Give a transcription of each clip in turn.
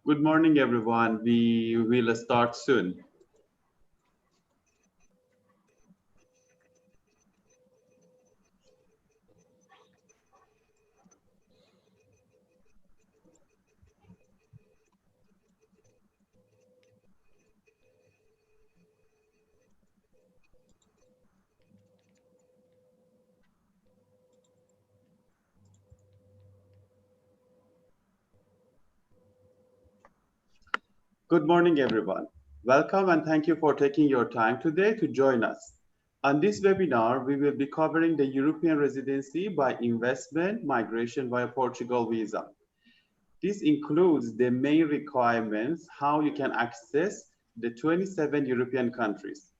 Good morning, everyone. We will start soon. Good morning, everyone. Welcome and thank you for taking your time today to join us. On this webinar, we will be covering the European residency by investment migration via Portugal visa. This includes the main requirements, how you can access the 27 European countries.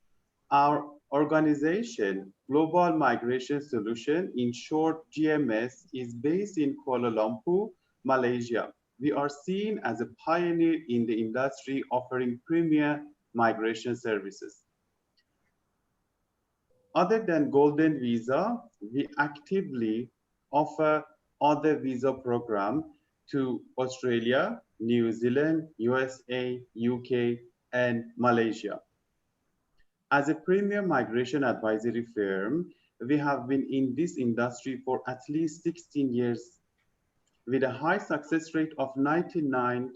Our organization, Global Migration Solution, in short GMS, is based in Kuala Lumpur, Malaysia. We are seen as a pioneer in the industry offering premier migration services. Other than Golden Visa, we actively offer other visa programs to Australia, New Zealand, USA, UK, and Malaysia. As a premier migration advisory firm, we have been in this industry for at least 16 years with a high success rate of 99%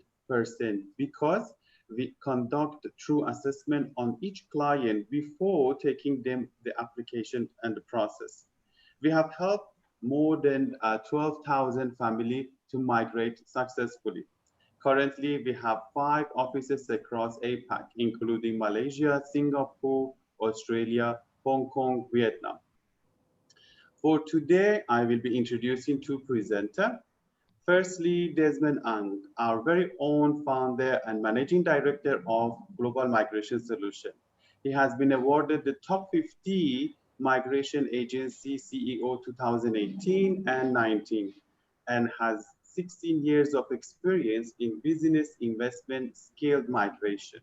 because we conduct true assessment on each client before taking them the application and the process. We have helped more than 12,000 families to migrate successfully. Currently, we have 5 offices across APAC, including Malaysia, Singapore, Australia, Hong Kong, Vietnam. For today, I will be introducing 2 presenters. Firstly, Desmond Ang, our very own founder and managing director of Global Migration Solution. He has been awarded the top 50 migration agency CEO 2018 and 19 and has 16 years of experience in business investment scaled migration.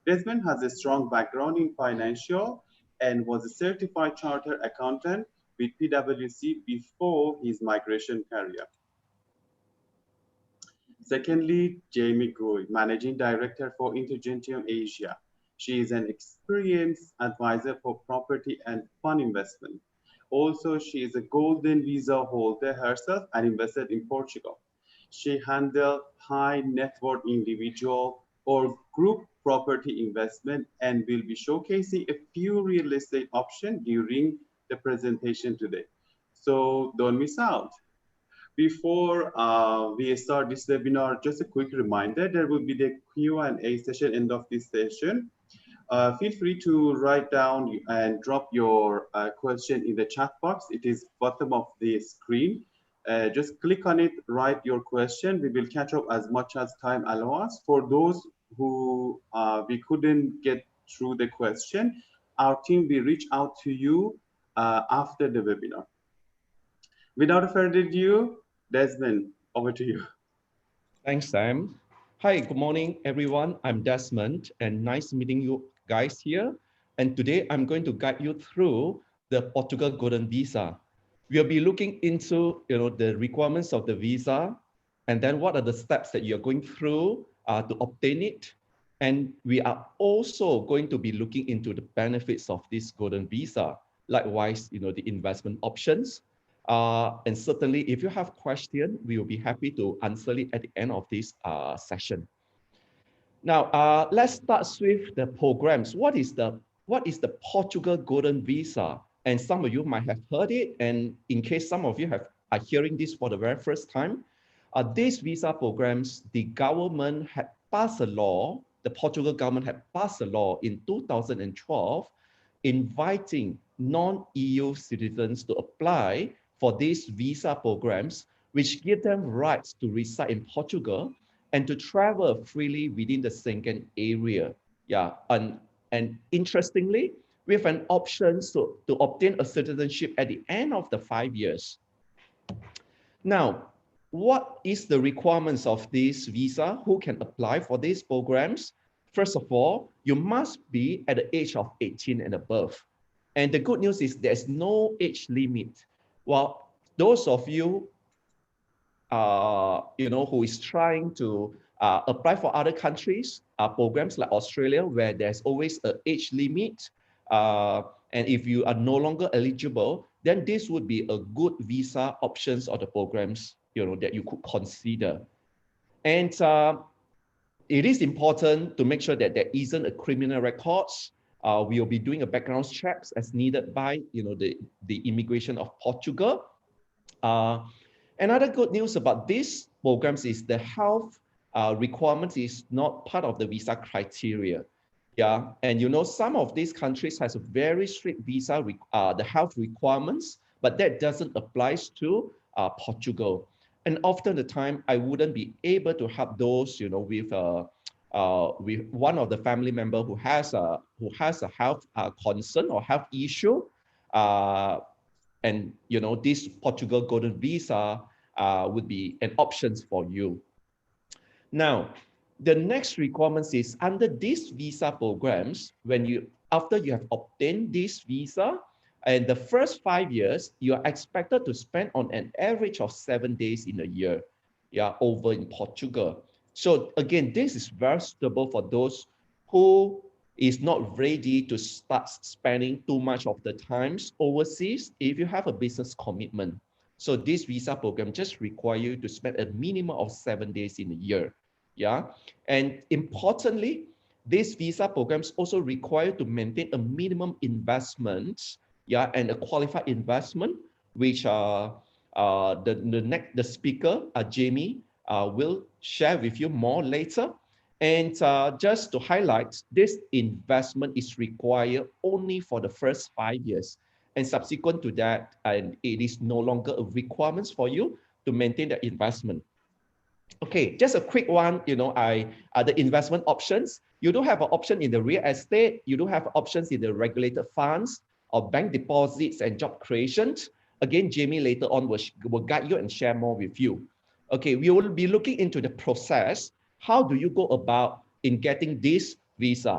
Desmond has a strong background in financial and was a certified chartered accountant with PwC before his migration career. Secondly, Jamie Goy, Managing Director for Intergentium Asia. She is an experienced advisor for property and fund investment. Also, she is a golden visa holder herself and invested in Portugal. She handled high net worth individual or group property investment and will be showcasing a few real estate options during the presentation today. So don't miss out. Before we start this webinar, just a quick reminder, there will be the Q&A session end of this session. Feel free to write down and drop your question in the chat box. It is bottom of the screen. Just click on it, write your question. We will catch up as much as time allows. For those who we couldn't get through the question, our team will reach out to you after the webinar. Without further ado, Desmond, over to you. Thanks, Sam. Hi, good morning, everyone. I'm Desmond, and nice meeting you guys here. And today I'm going to guide you through the Portugal Golden Visa. We'll be looking into the requirements of the visa, and then what are the steps that you're going through to obtain it. And we are also going to be looking into the benefits of this Golden Visa. Likewise, the investment options. And certainly, if you have questions, we will be happy to answer it at the end of this session. Now, let's start with the programs. What is the Portugal Golden Visa? And some of you might have heard it. And in case some of you are hearing this for the very first time, these visa programs, the government had passed a law. The Portugal government had passed a law in 2012, inviting non-EU citizens to apply for these visa programs, which give them rights to reside in Portugal and to travel freely within the Schengen area. Yeah, and interestingly, we have an option to obtain a citizenship at the end of the 5 years. Now, what is the requirements of this visa? Who can apply for these programs? First of all, you must be at the age of 18 and above. And the good news is there's no age limit. Well, those of you, who is trying to apply for other countries, programs like Australia, where there's always an age limit. And if you are no longer eligible, then this would be a good visa options or the programs, that you could consider. And it is important to make sure that there isn't a criminal records. We will be doing a background checks as needed by, the immigration of Portugal. Another good news about these programs is the health requirements is not part of the visa criteria. Yeah, and some of these countries has a very strict visa, the health requirements, but that doesn't apply to Portugal. And often the time, I wouldn't be able to help those, with one of the family member who has a health concern or health issue, and this Portugal Golden Visa would be an option for you. Now, the next requirement is under these visa programs, after you have obtained this visa, and the first 5 years, you are expected to spend on an average of 7 days in a year, over in Portugal. So again, this is very suitable for those who is not ready to start spending too much of the times overseas if you have a business commitment. So this visa program just require you to spend a minimum of 7 days in a year. Yeah, and importantly, these visa programs also require to maintain a minimum investment, and a qualified investment, which the speaker, Jamie, will share with you more later. And just to highlight, this investment is required only for the first 5 years. And subsequent to that, and it is no longer a requirement for you to maintain the investment. Okay, just a quick one, the investment options. You do have an option in the real estate. You do have options in the regulated funds or bank deposits and job creations. Again, Jamie later on will guide you and share more with you. Okay, we will be looking into the process. How do you go about in getting this visa?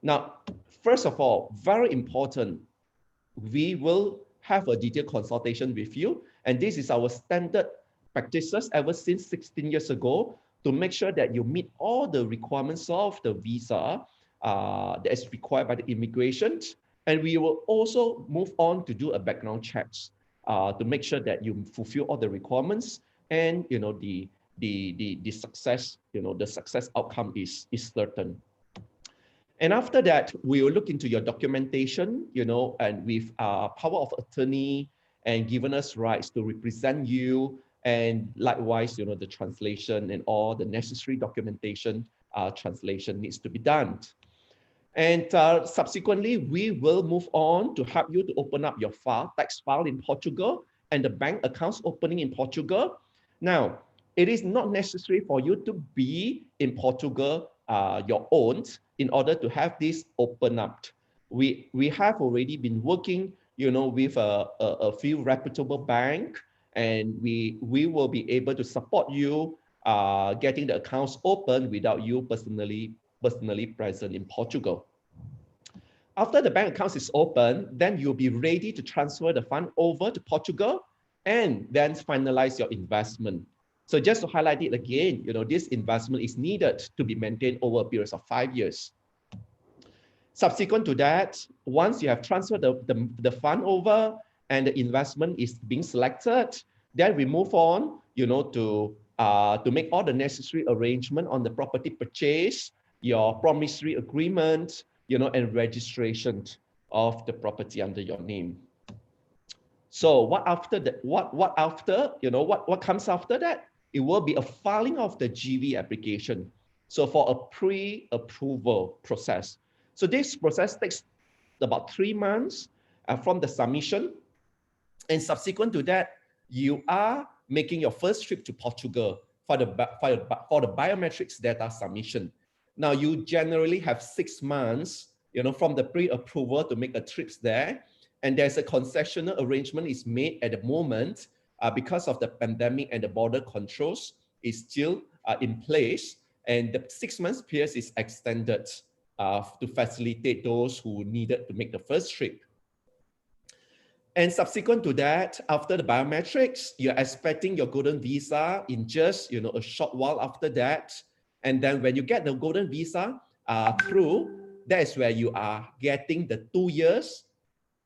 Now, first of all, very important, we will have a detailed consultation with you. And this is our standard practices ever since 16 years ago to make sure that you meet all the requirements of the visa that is required by the immigration. And we will also move on to do a background checks to make sure that you fulfill all the requirements and the success, the success outcome is certain. And after that, we will look into your documentation, and with power of attorney and given us rights to represent you. And likewise, the translation and all the necessary documentation, translation needs to be done. And subsequently, we will move on to help you to open up your tax file in Portugal and the bank accounts opening in Portugal. Now, it is not necessary for you to be in Portugal your own in order to have this open up. We have already been working, with a few reputable bank, and we will be able to support you getting the accounts open without you personally present in Portugal. After the bank account is open, then you'll be ready to transfer the fund over to Portugal and then finalize your investment. So just to highlight it again, this investment is needed to be maintained over a period of 5 years. Subsequent to that, once you have transferred the fund over and the investment is being selected, then we move on, to make all the necessary arrangement on the property purchase, your promissory agreement, and registration of the property under your name. So what after that? What after? What comes after that? It will be a filing of the GV application. So for a pre-approval process. So this process takes about 3 months from the submission. And subsequent to that, you are making your first trip to Portugal for the biometrics data submission. Now you generally have 6 months, from the pre-approval to make a trips there. And there's a concessional arrangement is made at the moment because of the pandemic and the border controls is still in place. And the 6 months period is extended to facilitate those who needed to make the first trip. And subsequent to that, after the biometrics, you're expecting your golden visa in just, a short while after that. And then when you get the golden visa through, that is where you are getting the 2 years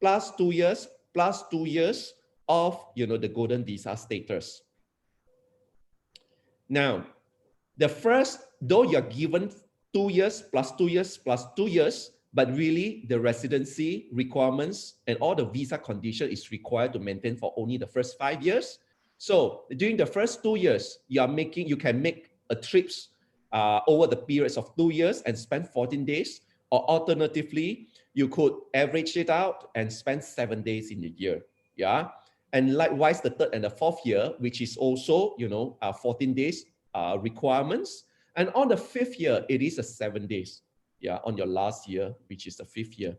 plus 2 years plus 2 years of the golden visa status. Now, the first, though you're given 2 years plus 2 years plus 2 years, but really the residency requirements and all the visa condition is required to maintain for only the first 5 years. So during the first 2 years, you can make a trips over the periods of 2 years and spend 14 days, or alternatively, you could average it out and spend 7 days in a year. Yeah. And likewise, the third and the fourth year, which is also, 14 days requirements. And on the fifth year, it is a 7 days. Yeah, on your last year, which is the fifth year.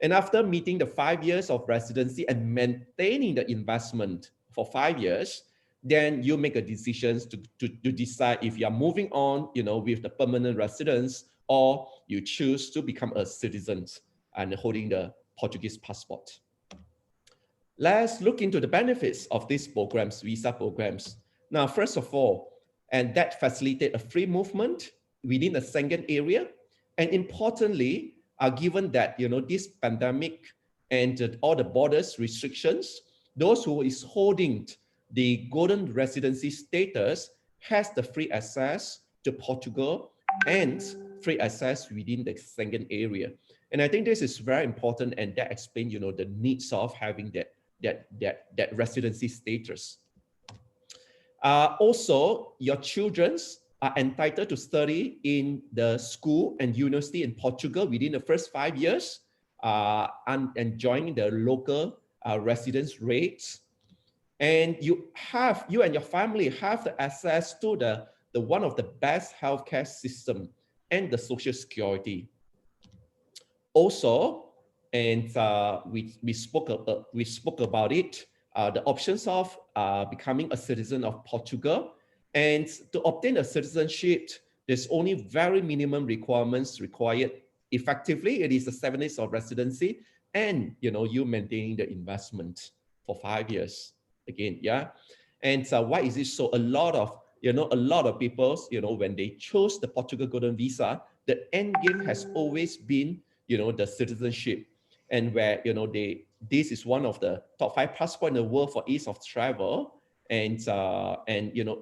And after meeting the 5 years of residency and maintaining the investment for 5 years, then you make a decision to decide if you are moving on, with the permanent residence, or you choose to become a citizen and holding the Portuguese passport. Let's look into the benefits of these programs, visa programs. Now, first of all, and that facilitate a free movement within the Schengen area. And importantly, given that this pandemic and all the borders restrictions, those who is holding the golden residency status has the free access to Portugal and free access within the Schengen area. And I think this is very important, and that explains the needs of having that residency status. Also, your children are entitled to study in the school and university in Portugal within the first 5 years and enjoying the local residence rates. And you and your family have the access to the one of the best healthcare system and the social security. Also, and we spoke about it, the options of becoming a citizen of Portugal. And to obtain a citizenship, there's only very minimum requirements required. Effectively, it is the 7 days of residency, and you maintaining the investment for 5 years. Again, yeah. And why is it so? A lot of people, when they chose the Portugal Golden Visa, the end game has always been, the citizenship, and where this is one of the top 5 passports in the world for ease of travel. And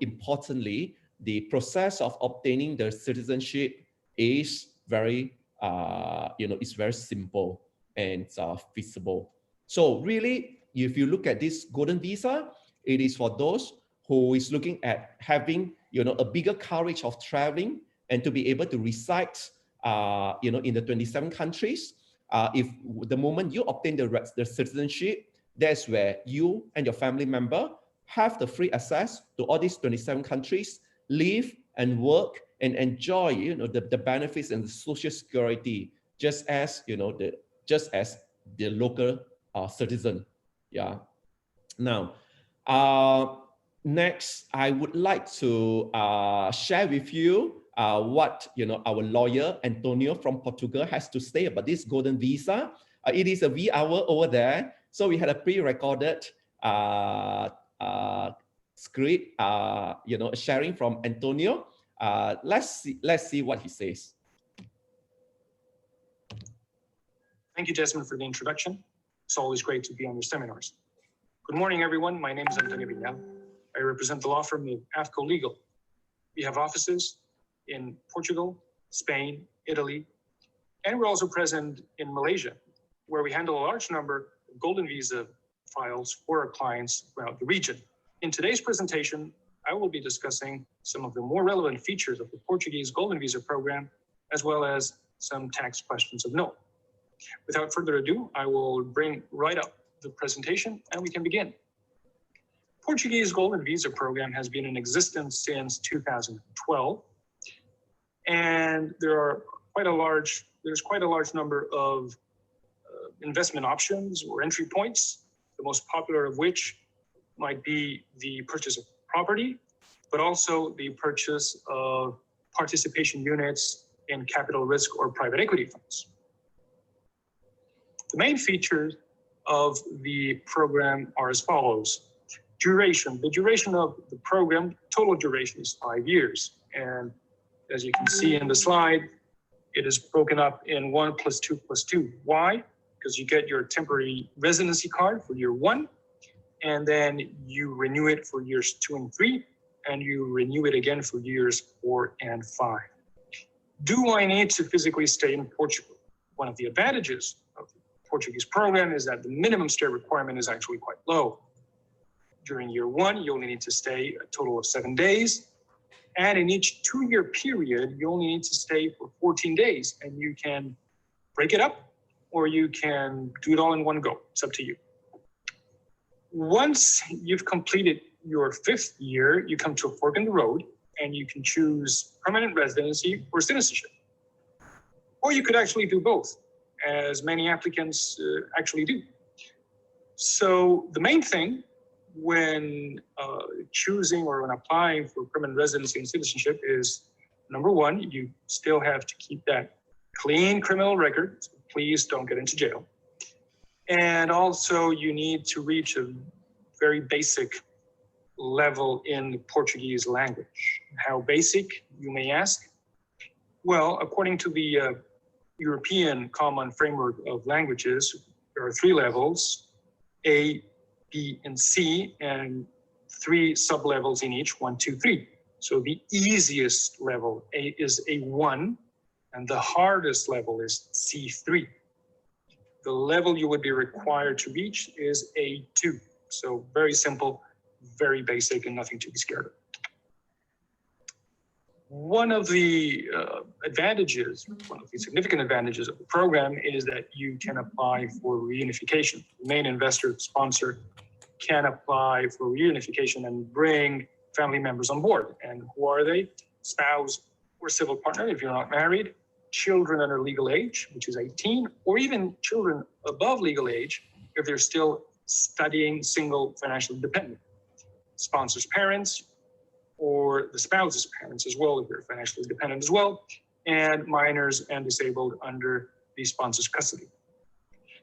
importantly, the process of obtaining the citizenship is very, it's very simple and feasible. So really, if you look at this golden visa, it is for those who is looking at having, a bigger coverage of traveling and to be able to reside, in the 27 countries. If the moment you obtain the citizenship, that's where you and your family member have the free access to all these 27 countries, live and work and enjoy, the benefits and the social security, just as the local citizen. Yeah. Now, next, I would like to share with you what our lawyer Antonio from Portugal has to say about this golden visa. It is a wee hour over there, so we had a pre-recorded script, sharing from Antonio. Let's see what he says. Thank you, Desmond, for the introduction. It's always great to be on your seminars. Good morning, everyone. My name is Antonio Viñal. I represent the law firm of AFCO Legal. We have offices in Portugal, Spain, Italy, and we're also present in Malaysia, where we handle a large number of golden visa files for our clients throughout the region. In today's presentation, I will be discussing some of the more relevant features of the Portuguese Golden Visa program, as well as some tax questions of note. Without further ado, I will bring right up the presentation and we can begin. Portuguese Golden Visa program has been in existence since 2012, and there's quite a large number of investment options or entry points, the most popular of which might be the purchase of property, but also the purchase of participation units in capital risk or private equity funds. The main features of the program are as follows. Duration. The duration of the program, total duration, is 5 years. And As you can see in the slide, it is broken up in 1 + 2 + 2. Why? Because you get your temporary residency card for year 1, and then you renew it for years 2 and 3, and you renew it again for years 4 and 5. Do I need to physically stay in Portugal? One of the advantages of the Portuguese program is that the minimum stay requirement is actually quite low. During year 1, you only need to stay a total of 7 days. And in each 2-year period, you only need to stay for 14 days, and you can break it up or you can do it all in one go. It's up to you. Once you've completed your 5th year, you come to a fork in the road and you can choose permanent residency or citizenship. Or you could actually do both, as many applicants actually do. So the main thing when choosing or when applying for permanent residency and citizenship is, number 1, you still have to keep that clean criminal record. So please don't get into jail. And also you need to reach a very basic level in the Portuguese language. How basic, you may ask? Well, according to the European Common Framework of Languages, there are 3 levels, A, B, and C, and 3 sub-levels in each, 1, 2, 3. So the easiest level is A1, and the hardest level is C3. The level you would be required to reach is A2. So very simple, very basic, and nothing to be scared of. One of the significant advantages of the program is that you can apply for reunification. The main investor sponsor can apply for reunification and bring family members on board. And who are they? Spouse or civil partner if you're not married, children under legal age, which is 18, or even children above legal age if they're still studying, single, financially dependent. Sponsor's parents, or the spouse's parents as well, if they're financially dependent as well, and minors and disabled under the sponsor's custody.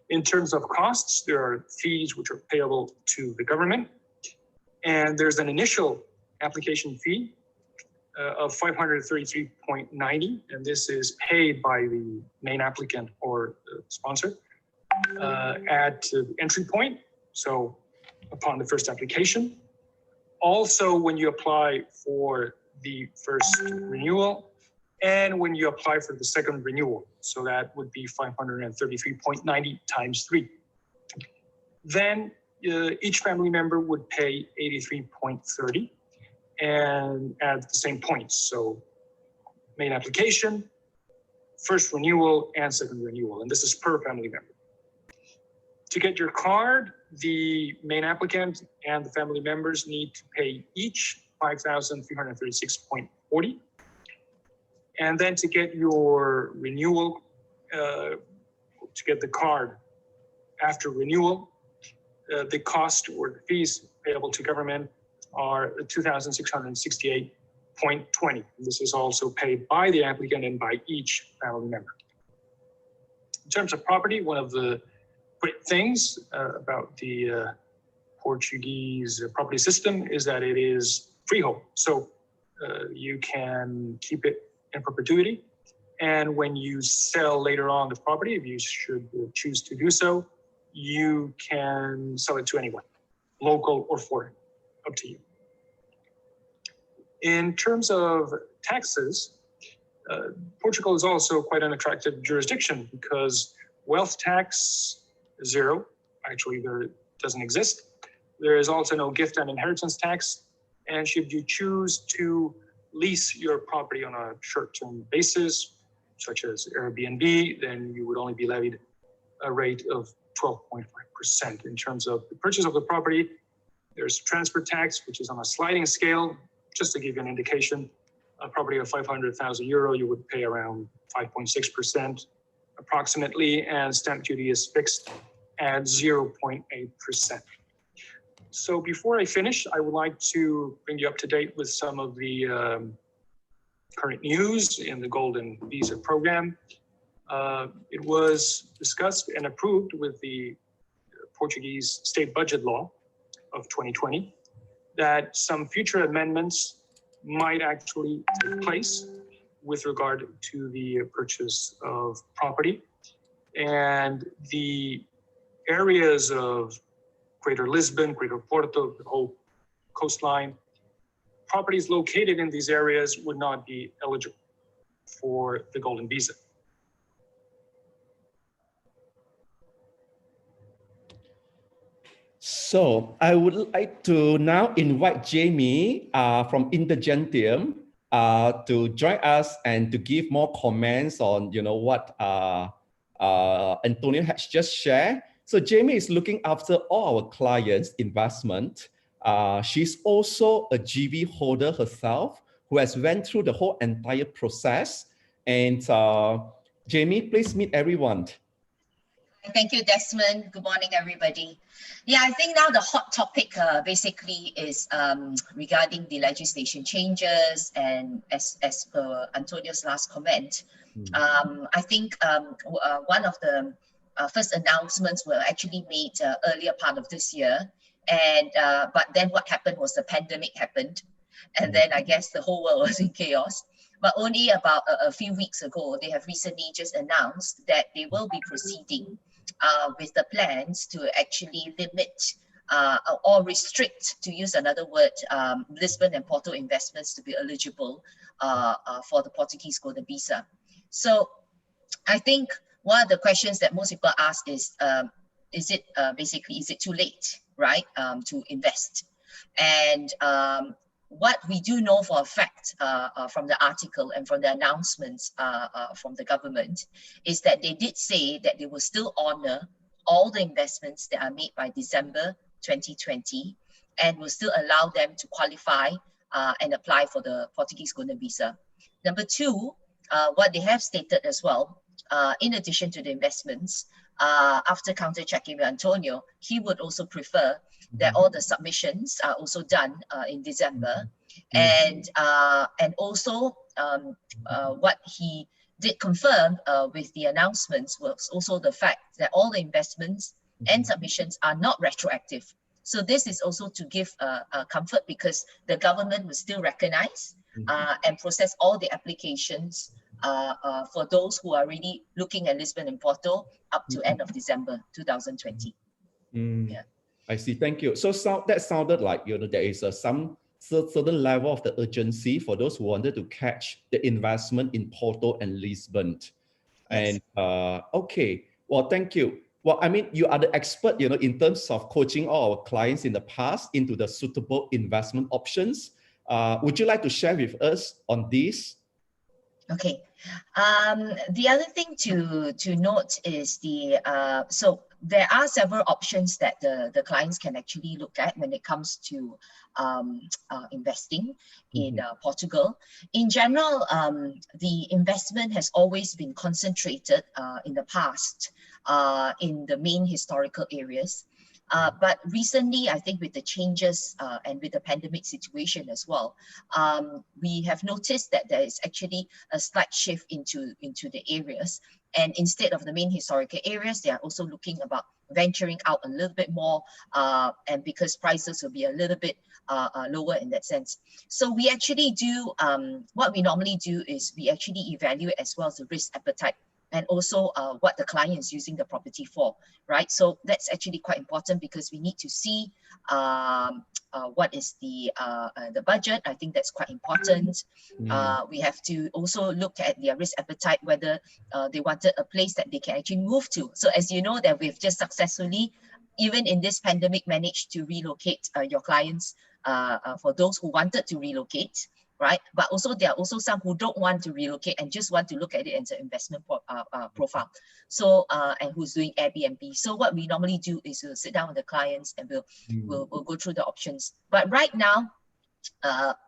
In terms of costs, there are fees which are payable to the government, and there's an initial application fee of 533.90, and this is paid by the main applicant or sponsor at the entry point, so upon the first application. Also, when you apply for the first renewal and when you apply for the second renewal. So that would be 533.90 times 3. Then each family member would pay 83.30 and at the same points. So main application, first renewal, and second renewal. And this is per family member. To get your card, the main applicant and the family members need to pay each 5,336.40. And then to get your renewal, to get the card after renewal, the cost or the fees payable to government are 2,668.20. This is also paid by the applicant and by each family member. In terms of property, one of the great things about the Portuguese property system is that it is freehold. So you can keep it in perpetuity. And when you sell later on the property, if you should choose to do so, you can sell it to anyone, local or foreign, up to you. In terms of taxes, Portugal is also quite an attractive jurisdiction because wealth tax, 0. Actually, there doesn't exist. There is also no gift and inheritance tax. And should you choose to lease your property on a short-term basis, such as Airbnb, then you would only be levied a rate of 12.5%. In terms of the purchase of the property, there's transfer tax, which is on a sliding scale. Just to give you an indication, a property of 500,000 euro, you would pay around 5.6% approximately, and stamp duty is fixed at 0.8%. So before I finish, I would like to bring you up to date with some of the current news in the Golden Visa program. It was discussed and approved with the Portuguese state budget law of 2020 that some future amendments might actually take place. with regard to the purchase of property. And the areas of Greater Lisbon, Greater Porto, the whole coastline, properties located in these areas would not be eligible for the golden visa. So I would like to now invite Jamie from Intergentium to join us and to give more comments on what Antonio has just shared. So Jamie is looking after all our clients' investment. She's also a GV holder herself who has went through the whole entire process. And Jamie, please meet everyone. Thank you, Desmond. Good morning, everybody. Yeah, I think now the hot topic basically is regarding the legislation changes, and as per Antonio's last comment, I think one of the first announcements were actually made earlier part of this year, and but then what happened was the pandemic happened, and then I guess the whole world was in chaos. But only about a few weeks ago, they have recently just announced that they will be proceeding with the plans to actually limit or restrict, to use another word, Lisbon and Porto investments to be eligible for the Portuguese golden visa. So I think one of the questions that most people ask is it too late, right, to invest? And what we do know for a fact from the article and from the announcements from the government is that they did say that they will still honor all the investments that are made by December 2020 and will still allow them to qualify and apply for the Portuguese golden visa. Number two, what they have stated as well, in addition to the investments, after counter checking with Antonio, he would also prefer that all the submissions are also done in December, and also what he did confirm with the announcements was also the fact that all the investments and submissions are not retroactive. So this is also to give comfort, because the government will still recognize and process all the applications for those who are really looking at Lisbon and Porto up to end of December 2020. Yeah. I see. Thank you. So that sounded like there is some certain level of the urgency for those who wanted to catch the investment in Porto and Lisbon. Yes. And okay, well, thank you. Well, I mean, you are the expert, in terms of coaching all our clients in the past into the suitable investment options. Would you like to share with us on this? Okay. The other thing to note is so there are several options that the clients can actually look at when it comes to investing in Portugal. In general, the investment has always been concentrated in the past in the main historical areas. But recently, I think with the changes and with the pandemic situation as well, we have noticed that there is actually a slight shift into the areas. And instead of the main historical areas, they are also looking about venturing out a little bit more, and because prices will be a little bit lower in that sense. So we actually do, what we normally do is we actually evaluate as well as the risk appetite, and also what the client is using the property for, right? So that's actually quite important, because we need to see what is the budget. I think that's quite important. We have to also look at their risk appetite, whether they wanted a place that they can actually move to. So as you know, that we've just successfully, even in this pandemic, managed to relocate your clients for those who wanted to relocate, right? But also there are also some who don't want to relocate and just want to look at it as an investment profile. So and who's doing Airbnb. So what we normally do is we'll sit down with the clients and we'll go through the options. But right now,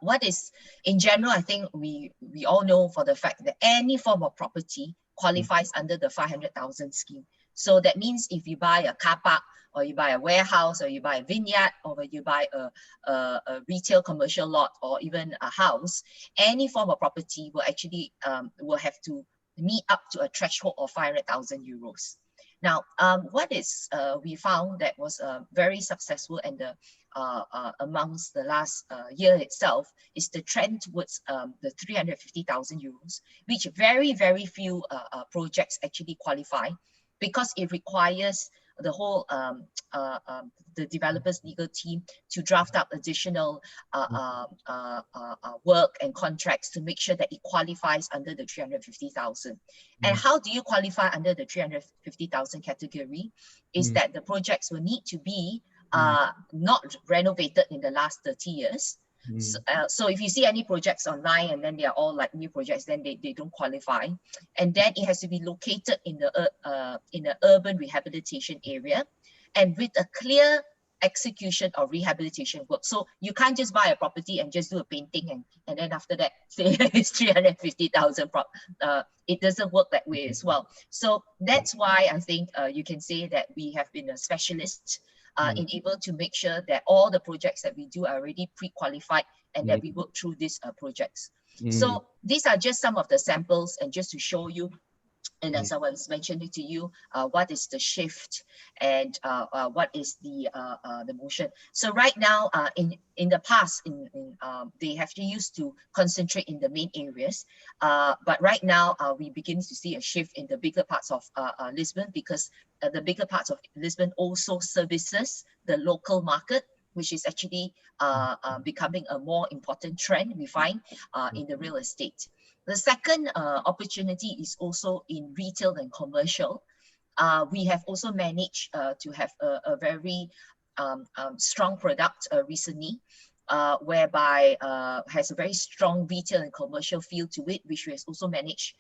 what is in general, I think we all know for the fact that any form of property qualifies under the 500,000 scheme. So that means if you buy a car park, or you buy a warehouse, or you buy a vineyard, or you buy a retail commercial lot, or even a house, any form of property will actually will have to meet up to a threshold of 500,000 euros. Now, what is we found that was very successful, and the amongst the last year itself is the trend towards the 350,000 euros, which very, very few projects actually qualify, because it requires the whole the developers legal team to draft up additional work and contracts to make sure that it qualifies under the 350,000. And how do you qualify under the 350,000 category is that the projects will need to be not renovated in the last 30 years. So if you see any projects online and then they are all like new projects, then they don't qualify. And then it has to be located in the urban rehabilitation area and with a clear execution of rehabilitation work. So you can't just buy a property and just do a painting and then after that say it's 350,000. It doesn't work that way as well. So that's why I think you can say that we have been a specialist in able to make sure that all the projects that we do are already pre-qualified and that we work through these projects. So these are just some of the samples, and just to show you, and as I was mentioning to you, what is the shift and what is the motion. So right now, in the past, they have to used to concentrate in the main areas, but right now we begin to see a shift in the bigger parts of Lisbon, because the bigger parts of Lisbon also services the local market, which is actually becoming a more important trend we find in the real estate. The second opportunity is also in retail and commercial. We have also managed to have a very strong product recently, whereby has a very strong retail and commercial feel to it, which we have also managed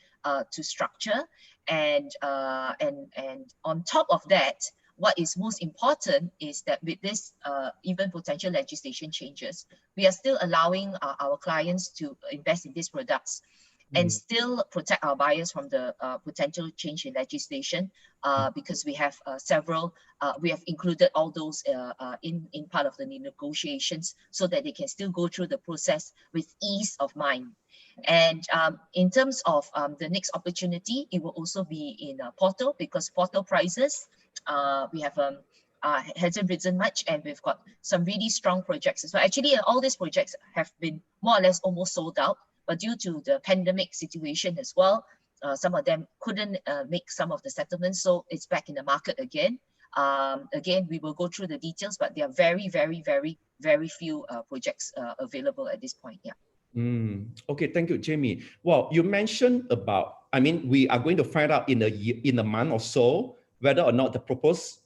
to structure. And on top of that, what is most important is that with this even potential legislation changes, we are still allowing our clients to invest in these products and still protect our buyers from the potential change in legislation, because we have we have included all those in part of the negotiations, so that they can still go through the process with ease of mind. And in terms of the next opportunity, it will also be in Porto, because Porto prices we have hasn't risen much, and we've got some really strong projects as well. Actually, all these projects have been more or less almost sold out, but due to the pandemic situation as well, some of them couldn't make some of the settlements, so it's back in the market again. Again, we will go through the details, but there are very, very, very, very few projects available at this point. Yeah. Okay, thank you, Jamie. Well, you mentioned about, I mean, we are going to find out in a month or so whether or not the proposed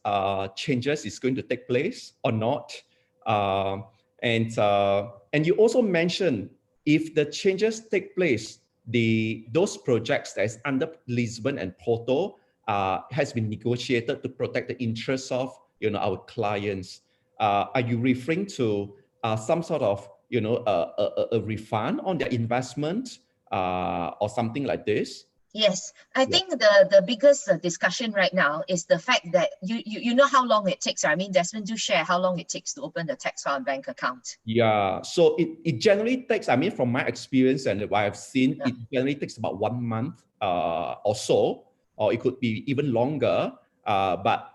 changes is going to take place or not. And you also mentioned, if the changes take place, those projects that is under Lisbon and Porto has been negotiated to protect the interests of our clients. Are you referring to some sort of a refund on their investment or something like this? Yes, I think the biggest discussion right now is the fact that you know how long it takes. I mean, Desmond, do share how long it takes to open the tax file and bank account. Yeah, so it generally takes, I mean, from my experience and what I've seen, it generally takes about 1 month or so, or it could be even longer. But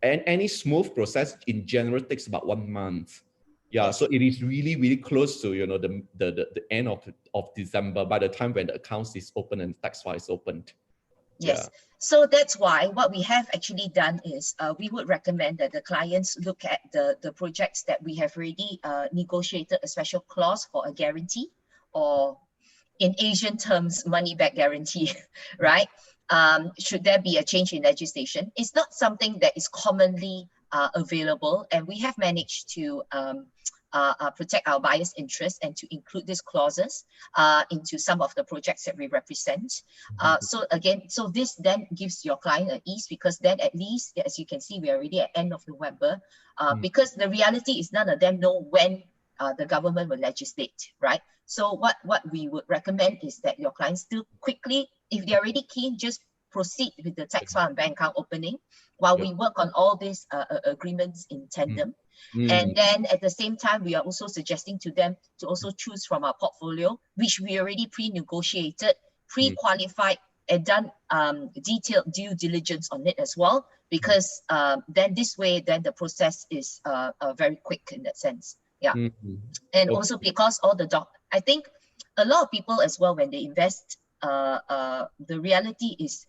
any smooth process in general takes about 1 month. Yeah, so it is really, really close to the end of December by the time when the accounts is open and tax file is opened. Yes, so that's why what we have actually done is we would recommend that the clients look at the projects that we have already negotiated a special clause for a guarantee, or in Asian terms, money back guarantee, right? Should there be a change in legislation? It's not something that is commonly available, and we have managed to protect our buyers' interests and to include these clauses into some of the projects that we represent. So this then gives your client an ease, because then at least, as you can see, we're already at end of November, because the reality is none of them know when the government will legislate, right? So what we would recommend is that your clients still quickly, if they're already keen, just proceed with the tax file and bank account opening while we work on all these agreements in tandem. And then at the same time, we are also suggesting to them to also choose from our portfolio, which we already pre-negotiated, pre-qualified and done detailed due diligence on it as well, because then this way, then the process is very quick in that sense. Yeah. And also because all the I think a lot of people as well, when they invest, the reality is,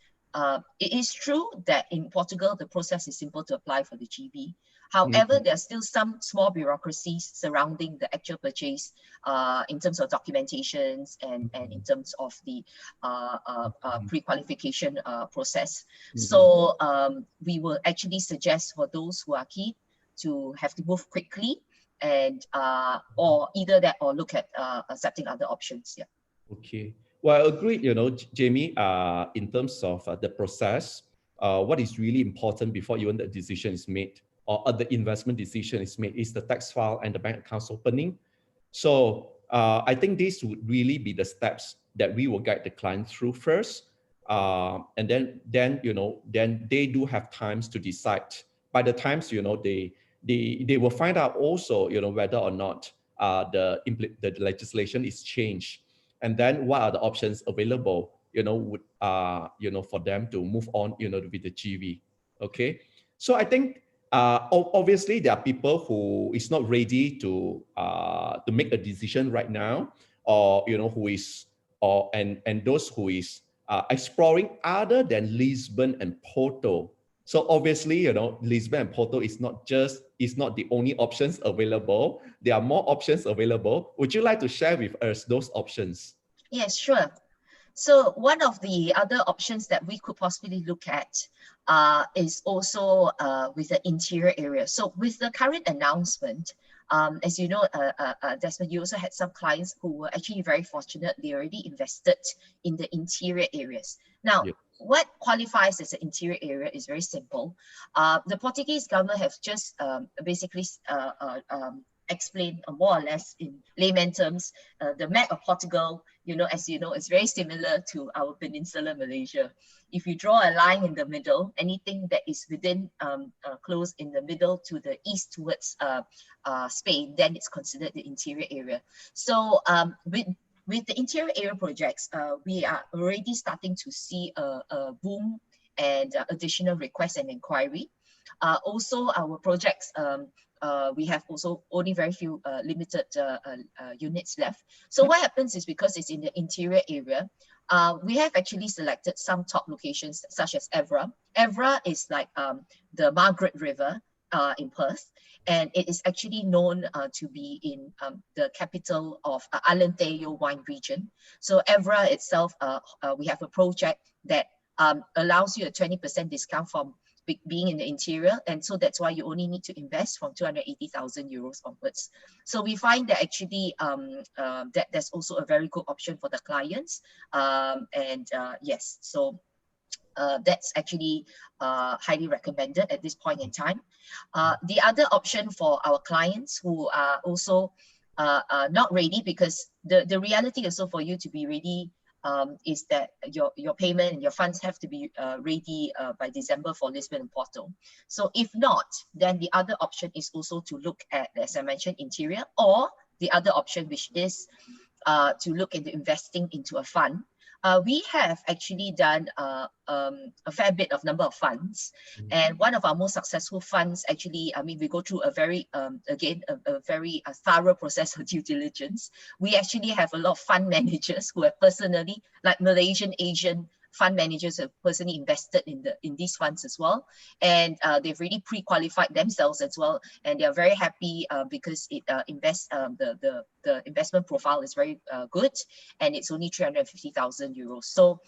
it is true that in Portugal, the process is simple to apply for the GB. However, there are still some small bureaucracies surrounding the actual purchase in terms of documentations and in terms of the pre-qualification process. So we will actually suggest for those who are keen to have to move quickly, and or either that or look at accepting other options. Yeah. Okay. Well, I agree, Jamie, in terms of the process, what is really important before even the decision is made or the investment decision is made is the tax file and the bank accounts opening. So I think these would really be the steps that we will guide the client through first. And then they do have times to decide. By the times, they will find out also, whether or not the legislation is changed. And then what are the options available, for them to move on, with the GV. Okay. So I think obviously there are people who is not ready to make a decision right now, or and those who is exploring other than Lisbon and Porto. So obviously, Lisbon and Porto is not the only options available. There are more options available. Would you like to share with us those options? Yes, sure. So one of the other options that we could possibly look at is also with the interior area. So with the current announcement, as you know, Desmond, you also had some clients who were actually very fortunate. They already invested in the interior areas. Now, what qualifies as an interior area is very simple. The Portuguese government have just basically explain more or less in layman terms, the map of Portugal, as you know, is very similar to our peninsular Malaysia. If you draw a line in the middle, anything that is within close in the middle to the east towards Spain, then it's considered the interior area. So with the interior area projects, we are already starting to see a boom and additional requests and inquiry. Also, our projects, we have also only very few limited units left. So what happens is, because it's in the interior area, we have actually selected some top locations such as Evra. Evra is like the Margaret River in Perth, and it is actually known to be in the capital of Alentejo wine region. So Evra itself, we have a project that allows you a 20% discount from being in the interior, and so that's why you only need to invest from 280,000 euros onwards. So we find that actually that there's also a very good option for the clients, yes, so that's actually highly recommended at this point in time. The other option for our clients who are also not ready, because the reality also for you to be ready is that your payment and your funds have to be ready by December for Lisbon and Porto. So if not, then the other option is also to look at, as I mentioned, interior, or the other option, which is to look into investing into a fund. We have actually done a fair bit of number of funds, and one of our most successful funds, actually, I mean, we go through a very, again, a very thorough process of due diligence. We actually have a lot of fund managers who have personally, like Malaysian, Asian fund managers have personally invested in these funds as well, and they've really pre-qualified themselves as well, and they are very happy because it the investment profile is very good, and it's only 350,000 euros. So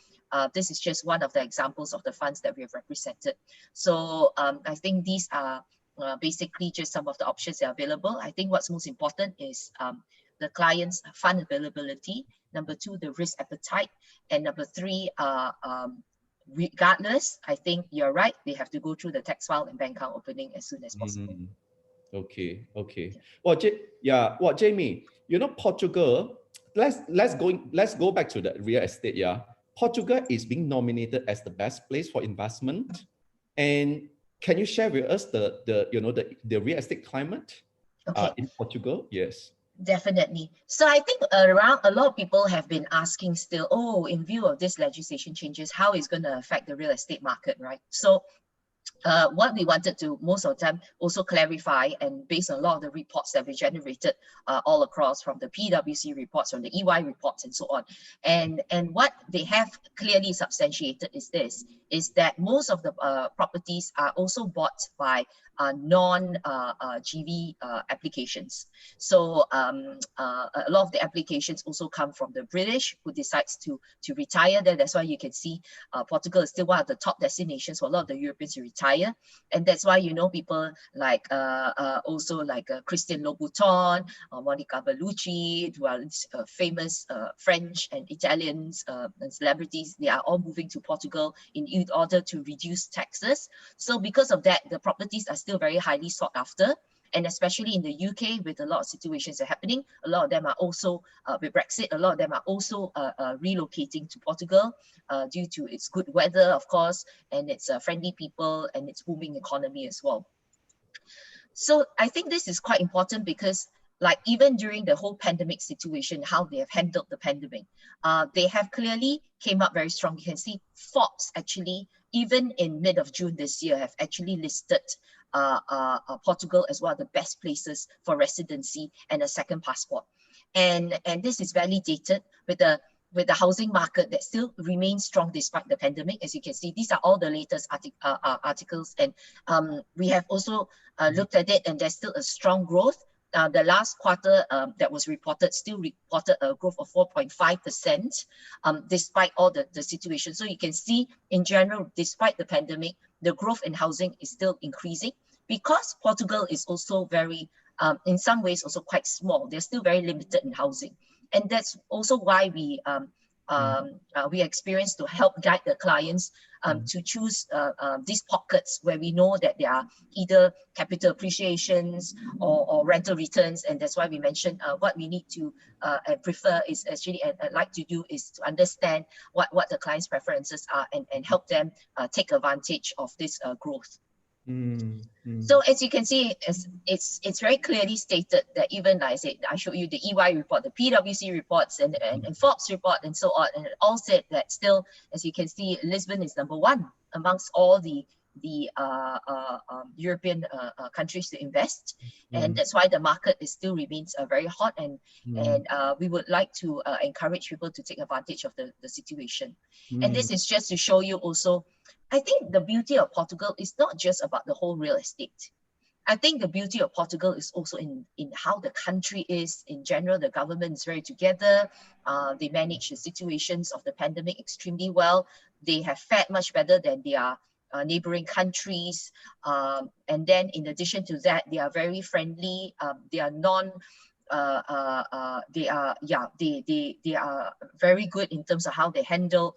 this is just one of the examples of the funds that we have represented. So I think these are basically just some of the options that are available. I think what's most important is the client's fund availability, number two, the risk appetite, and number three, regardless, I think you're right, they have to go through the tax file and bank account opening as soon as possible. Okay. Well, Jamie, Portugal, let's go back to the real estate. Yeah, Portugal is being nominated as the best place for investment. And can you share with us the real estate climate in Portugal? Yes. Definitely. So I think around a lot of people have been asking still, oh, in view of this legislation changes, how is going to affect the real estate market, right? So what we wanted to most of the time also clarify, and based on a lot of the reports that we generated all across, from the PwC reports, from the EY reports, and so on, and what they have clearly substantiated is this, is that most of the properties are also bought by non-GV applications. So a lot of the applications also come from the British who decides to retire there. That's why you can see Portugal is still one of the top destinations for a lot of the Europeans to retire, and that's why, you know, people like also like Christian Louboutin, Monica Bellucci, who are famous French and Italians and celebrities. They are all moving to Portugal in order to reduce taxes. So because of that, the properties are still very highly sought after. And especially in the UK, with a lot of situations that are happening, a lot of them are also, with Brexit, a lot of them are also relocating to Portugal due to its good weather, of course, and its friendly people and its booming economy as well. So I think this is quite important because, like, even during the whole pandemic situation, how they have handled the pandemic, they have clearly came up very strong. You can see Forbes actually, even in mid of June this year, have actually listed Portugal as one of the best places for residency and a second passport. And this is validated with the housing market that still remains strong despite the pandemic. As you can see, these are all the latest articles, and we have also looked at it, and there's still a strong growth. The last quarter that was reported still reported a growth of 4.5% despite all the situation. So you can see, in general, despite the pandemic, the growth in housing is still increasing, because Portugal is also very, in some ways, also quite small. They're still very limited in housing. And that's also why we experience to help guide the clients to choose these pockets where we know that there are either capital appreciations or rental returns. And that's why we mentioned what we need to prefer is actually, like to do, is to understand what the client's preferences are, and help them take advantage of this growth. So as you can see, it's very clearly stated that, even like I said, I showed you the EY report, the PwC reports, and Forbes report, and so on, and it all said that still, as you can see, Lisbon is #1 amongst all the European countries to invest, and that's why the market is still remains very hot, and we would like to encourage people to take advantage of the situation. And this is just to show you also, I think the beauty of Portugal is not just about the whole real estate. I think the beauty of Portugal is also in how the country is in general. The government is very together. They manage the situations of the pandemic extremely well. They have fared much better than their neighboring countries. And then in addition to that, they are very friendly. They are they are very good in terms of how they handle.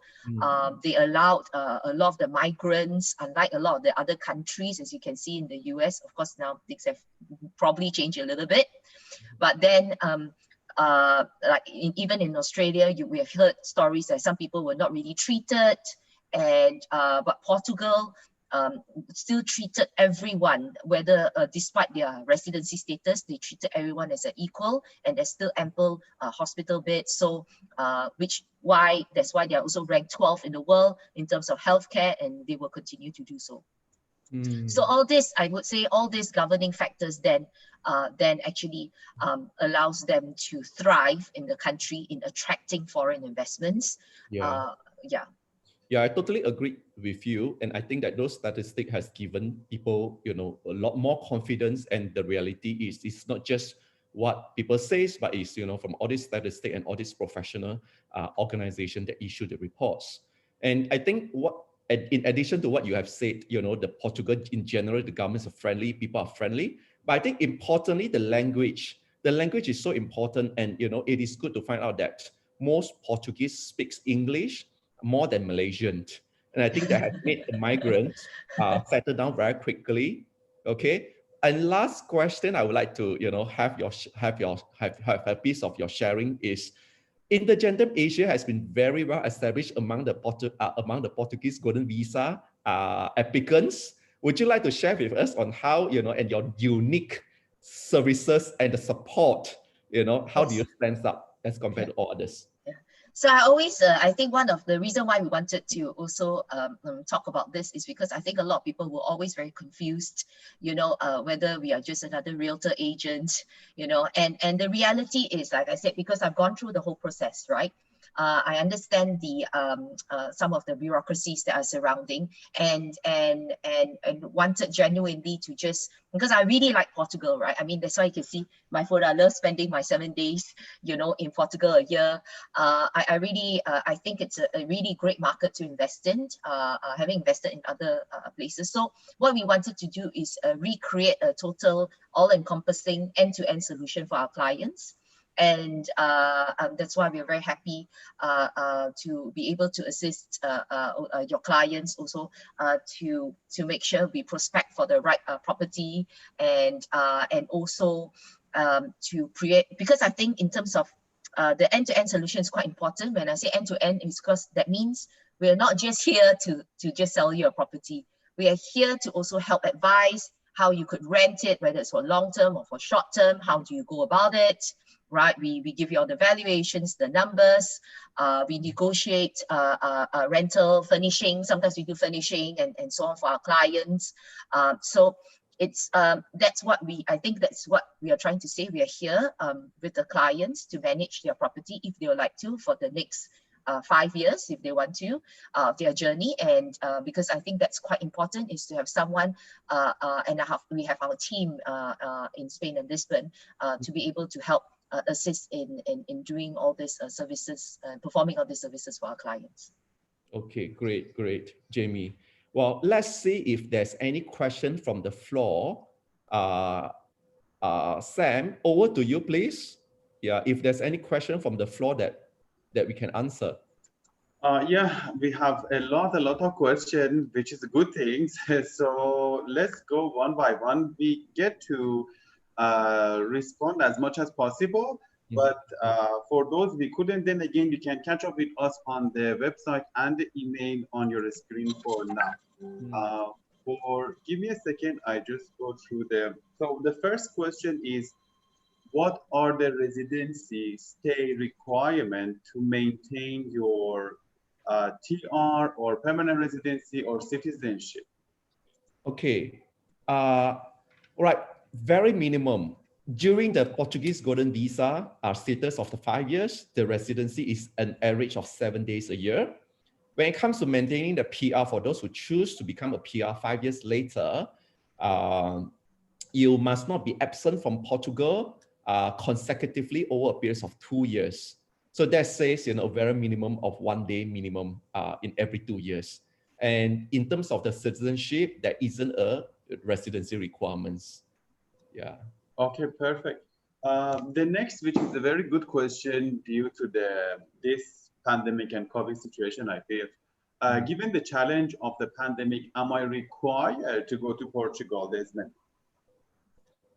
They allowed a lot of the migrants, unlike a lot of the other countries, as you can see in the US. Of course, now things have probably changed a little bit, but then like even in Australia, we have heard stories that some people were not really treated, and but Portugal still treated everyone, whether despite their residency status, they treated everyone as an equal, and there's still ample hospital beds. So that's why they are also ranked 12th in the world in terms of healthcare, and they will continue to do so. So all this, I would say, all these governing factors then actually allows them to thrive in the country in attracting foreign investments. Yeah, I totally agree with you. And I think that those statistics has given people, a lot more confidence. And the reality is, it's not just what people say, but it's, from all these statistics and all these professional organizations that issue the reports. And I think in addition to what you have said, the Portugal in general, the governments are friendly, people are friendly. But I think importantly, the language is so important. And, it is good to find out that most Portuguese speaks English more than Malaysian, and I think that has made the migrants settle down very quickly. Okay, and last question I would like to have a piece of your sharing is, Intergender Asia has been very well established among the Portuguese golden visa applicants. Would you like to share with us on how and your unique services and the support How do you stand up as compared to all others? So I always, I think one of the reason why we wanted to also talk about this is because I think a lot of people were always very confused, whether we are just another realtor agent, and the reality is, like I said, because I've gone through the whole process, right? I understand the some of the bureaucracies that are surrounding, and wanted genuinely to just, because I really like Portugal, right? I mean, that's why you can see my photo. I love spending my 7 days, in Portugal a year. I really, I think it's a really great market to invest in, having invested in other places. So what we wanted to do is recreate a total all-encompassing end-to-end solution for our clients. And that's why we're very happy to be able to assist your clients also to make sure we prospect for the right property, and also to create, because I think in terms of the end-to-end solution is quite important. When I say end-to-end, is because that means we're not just here to just sell you a property. We are here to also help advise how you could rent it, whether it's for long-term or for short-term. How do you go about it? Right, we give you all the valuations, the numbers, we negotiate rental, furnishing, sometimes we do furnishing and so on for our clients. So it's that's what I think that's what we are trying to say. We are here with the clients to manage their property if they would like to for the next 5 years, if they want to, their journey. And because I think that's quite important, is to have someone, and we have our team in Spain and Lisbon to be able to help assist in doing all these services, performing all these services for our clients. Okay, great, Jamie. Well, let's see if there's any question from the floor. Sam, over to you, please. Yeah, if there's any question from the floor that we can answer. Yeah, we have a lot of questions, which is a good thing. So let's go one by one. We get to respond as much as possible, but for those we couldn't, then again, you can catch up with us on the website and the email on your screen for now. Give me a second, I just go through them. So the first question is, what are the residency stay requirements to maintain your TR or permanent residency or citizenship? Okay, right, very minimum. During the Portuguese Golden Visa status of the 5 years, the residency is an average of 7 days a year. When it comes to maintaining the PR, for those who choose to become a PR 5 years later, you must not be absent from Portugal consecutively over a period of 2 years. So that says, a very minimum of 1 day minimum in every 2 years. And in terms of the citizenship, there isn't a residency requirements. Yeah. Okay, perfect. The next, which is a very good question due to this pandemic and COVID situation, I feel. Given the challenge of the pandemic, am I required to go to Portugal, Desmond?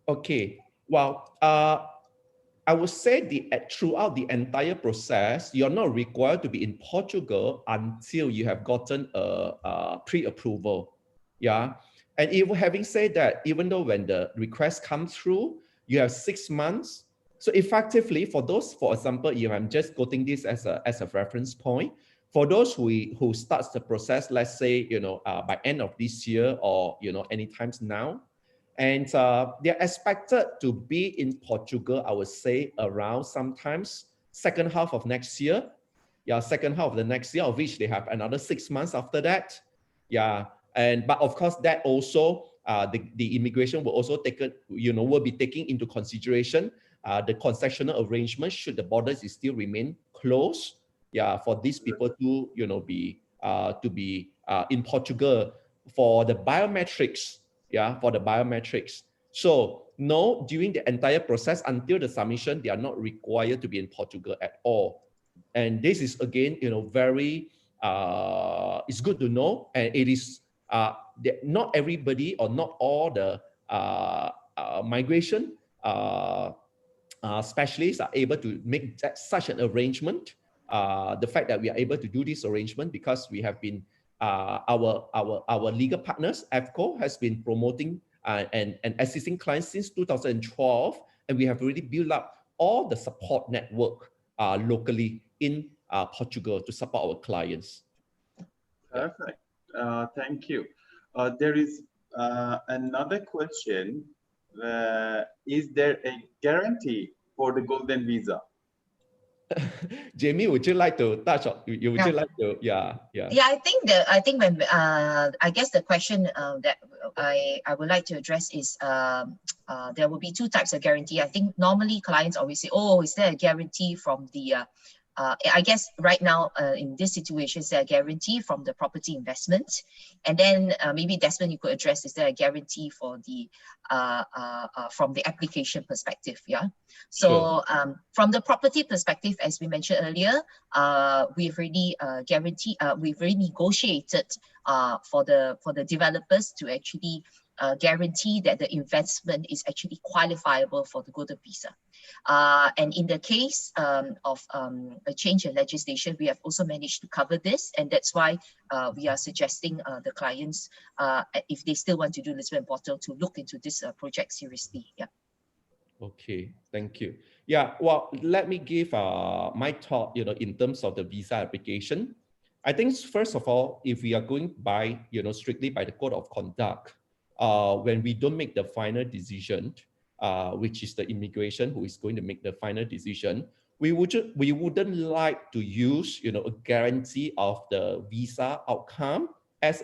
Okay, well, I would say throughout the entire process, you're not required to be in Portugal until you have gotten a pre-approval. Yeah. And even having said that, even though when the request comes through, you have 6 months. So effectively, for those, for example, if I'm just quoting this as a reference point, for those who starts the process, let's say, by end of this year or, any times now, and they're expected to be in Portugal, I would say around sometimes second half of next year. Yeah, second half of the next year, of which they have another 6 months after that. Yeah. But of course, that also the immigration will also will be taking into consideration the concessional arrangement should the borders is still remain closed. Yeah, for these people to be in Portugal for the biometrics. Yeah, for the biometrics. So no, during the entire process until the submission, they are not required to be in Portugal at all. And this is again, very it's good to know, and it is not everybody or not all the migration specialists are able to make such an arrangement. The fact that we are able to do this arrangement because we have been our legal partners, AFCO, has been promoting and assisting clients since 2012, and we have already built up all the support network locally in Portugal to support our clients. Perfect. Thank you. There is another question. Is there a guarantee for the golden visa? Jamie, would you like to touch on? Would you like to? Yeah. Yeah, I think when I guess the question that I would like to address is there will be two types of guarantee. I think normally clients always say, oh, is there a guarantee from the I guess right now in this situation, is there a guarantee from the property investment? And then maybe Desmond, you could address, is there a guarantee for the from the application perspective? Yeah. So sure. From the property perspective, as we mentioned earlier, we've already we've already negotiated for the developers to actually guarantee that the investment is actually qualifiable for the golden visa. And in the case of a change in legislation, we have also managed to cover this, and that's why we are suggesting the clients, if they still want to do Lisbon and Porto, to look into this project seriously. Yeah. Okay, thank you. Yeah, well, let me give my thought, in terms of the visa application. I think first of all, if we are going by, strictly by the code of conduct, when we don't make the final decision, which is the immigration who is going to make the final decision, we wouldn't like to use, a guarantee of the visa outcome as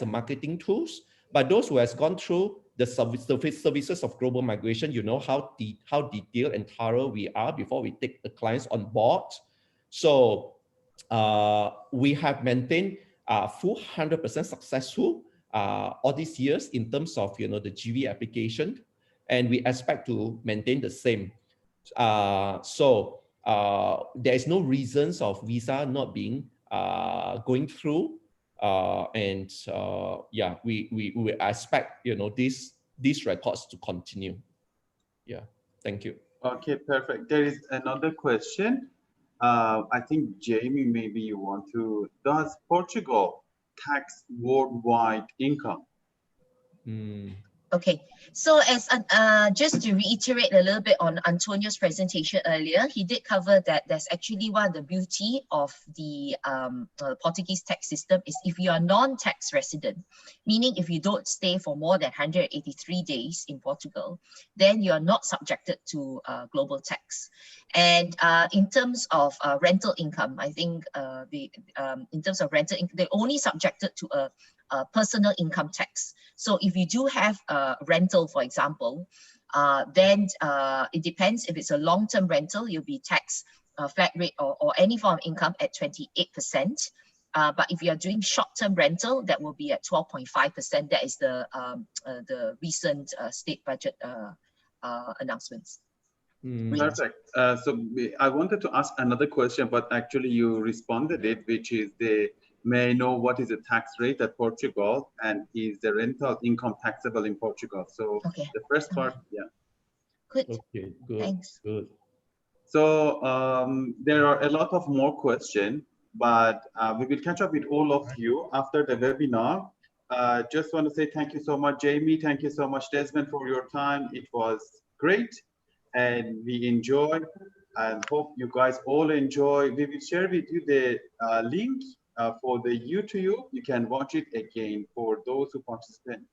a marketing tools. But those who has gone through the services of global migration, how detailed and thorough we are before we take the clients on board. So we have maintained full 100% successful all these years in terms of the GV application, and we expect to maintain the same. So there is no reasons of visa not being going through, and yeah, we expect these records to continue. Yeah, thank you. Okay, perfect. There is another question. I think Jamie, maybe you want to. Does Portugal tax worldwide income? Okay, so as just to reiterate a little bit on Antonio's presentation earlier, he did cover that there's actually one of the beauty of the Portuguese tax system is if you are non-tax resident, meaning if you don't stay for more than 183 days in Portugal, then you're not subjected to global tax. And in terms of rental income, I think in terms of rental income, they're only subjected to a personal income tax. So if you do have a rental, for example, then it depends. If it's a long-term rental, you'll be taxed flat rate or any form of income at 28%. But if you are doing short-term rental, that will be at 12.5%. That is the recent state budget announcements. Perfect. So I wanted to ask another question, but actually you responded it, which is may I know what is the tax rate at Portugal, and is the rental income taxable in Portugal? So okay. The first part, yeah. Good. Okay, good. Thanks. Good. So there are a lot of more questions, but we will catch up with all of you after the webinar. Just want to say thank you so much, Jamie. Thank you so much, Desmond, for your time. It was great, and we enjoyed, and hope you guys all enjoy. We will share with you the link for the YouTube. You can watch it again for those who participate.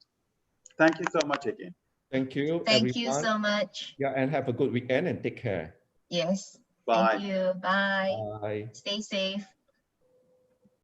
Thank you so much again. Thank you. Thank everyone. you so much. Yeah, and have a good weekend and take care. Yes. Bye. Thank you. Bye. Bye. Stay safe.